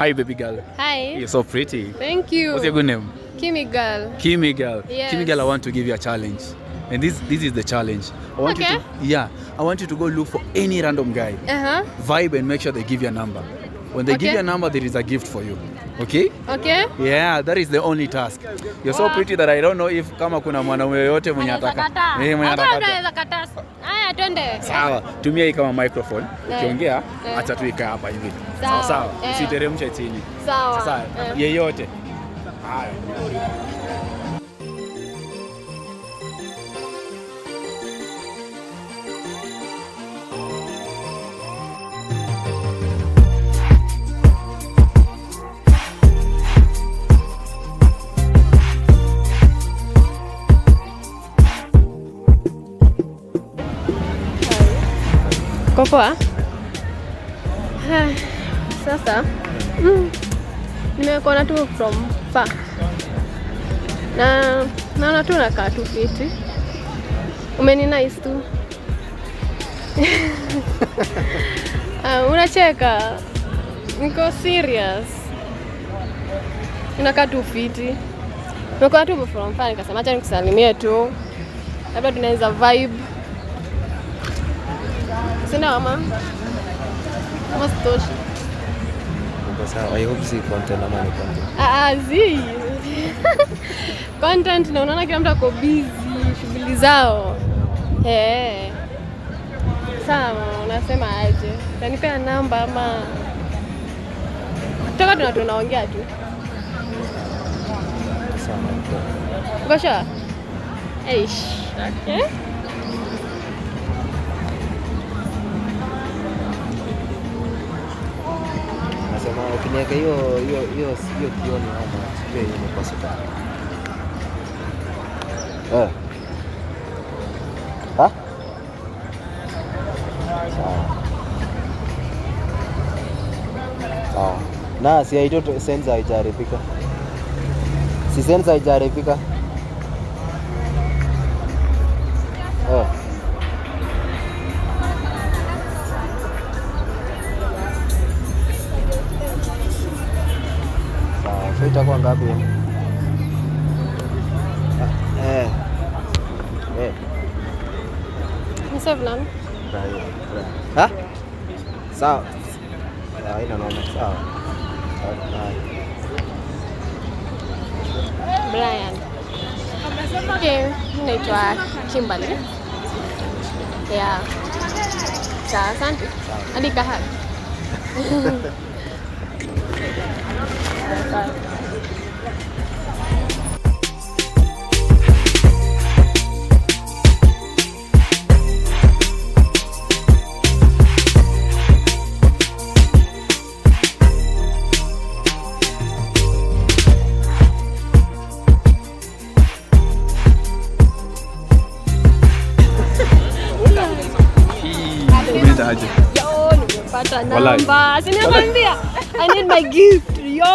Hi, baby girl. Hi. You're so pretty. Thank you. What's your good name? Kimi girl. Kimi girl. Yes. Kimi girl, I want to give you a challenge. And this is the challenge. I want you to I want you to go look for any random guy. Vibe and make sure they give you a number. When they give you a number, there is a gift for you. Okay? Okay. Yeah, that is the only task. You're so pretty that I don't know if kama kuna mwanaume yoyote mwenye ataka. Mwenye ataka. Haya, twende. Sawa. Tumia hii kama microphone. Ukiongea acha tu ikaa hapa hivi. Sawa sawa. Usiteremshe chini. Sawa. Sawa. Yeyote. Haya. Poa. Sasa nimekuona tu from far. Na naona tu nakaa tu fiti. Umeni nice tu. Unacheka. Niko serious. Unakaa tu fiti. Nimekuona tu from far nikasema acha nikusalimie tu. Labda tunaweza vibe. Sina mama. Mstoshi. Sawa, I hope si content ama ni content. Zi. Content na unaona kila mtu ako busy shughuli zao. Sawa, unasema aje? Utanipea namba ama toka tunaongea tu. Sawa. Uko sure? Nasema ukiniweka hiyo kioni hapa sio yenye pesa. Sawa. Na si haito sensa haijaribika. Si sensa haijaribika. So itakuwa ngapi? Ni 7. Sawa. Ina noma. Sawa. Brian. Okay, naitwa Kimberly. Yeah. Sawa, asante. Hadi kahari. Nimepata namba. Sinikwambia. I need my gift. Ndio.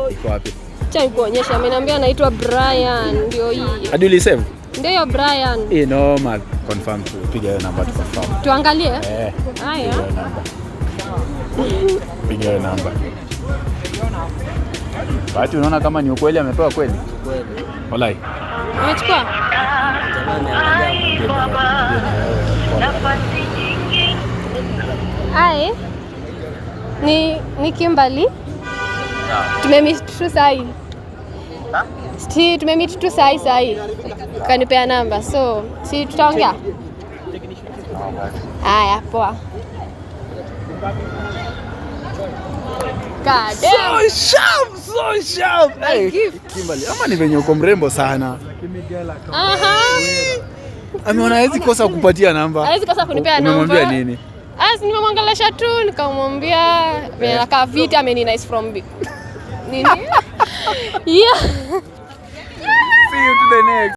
Iko wapi? Acha nikuonyeshe. Ameniambia anaitwa Brian. Ndio hii. Hadi ulisave? Ndio Brian. No, confirm tu. Piga hiyo namba tu confirm. Tuangalie. Haya. Piga hiyo namba. Basi unaona kama ni ukweli amepewa kweli? Kweli. Wallahi. Umechukua? Hai. Ni Kimberly. Tumemit tu sahi. Si tumemit tu sahi. Kanipea namba. So, si tutaongea. Haya, poa. God damn. So sharp. Hey, Kimberly, ama ni venye uko mrembo sana. Ameona hawezi kosa kupatia namba. Hawezi kosa kunipea namba. Umemwambia nini? Nimemwangalia tu nikamwambia anakaa vita ameni nice from nini? Yeah. See you to the next.